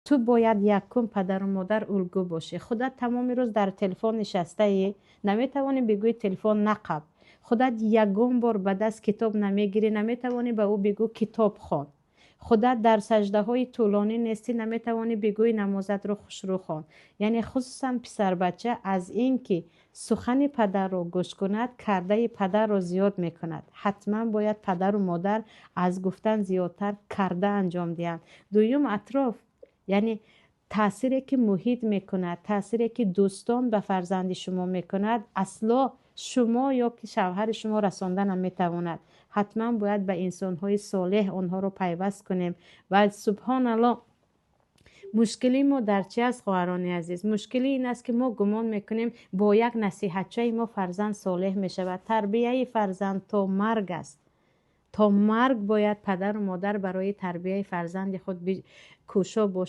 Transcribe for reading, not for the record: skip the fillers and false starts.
تو باید یکم پدر و مادر الگو باشی. خودت تمام روز در تلفن نشسته ای، نمیتوانی بگوی تلفن نقب. خودت یکم بار به دست کتاب نمیگیری، نمیتوانی به او بگو کتاب خوان. خودت در سجده های طولانی نیستی، نمیتوانی بگوی نمازت رو خوش رو خوان. یعنی خصوصا پسر بچه از این که سخن پدر رو گوش کند، کرده پدر رو زیاد میکند. حتما باید پدر و مادر از گفتن زیادتر کرده انجام دهند. دوم اطراف، یعنی تأثیری که محیط میکند، تأثیری که دوستان به فرزند شما میکند، اصلا شما یا که شوهر شما رساندن نمیتواند. حتما باید به انسان‌های صالح آنها رو پیوست کنیم. و سبحان الله، مشکلی ما در چی است خواهران عزیز؟ مشکلی این است که ما گمان میکنیم با یک نصیحتچه ما فرزند صالح میشود. تربیه فرزند تا مرگ است. تا مرگ باید پدر و مادر برای تربیه فرزند خود کوشا باشد.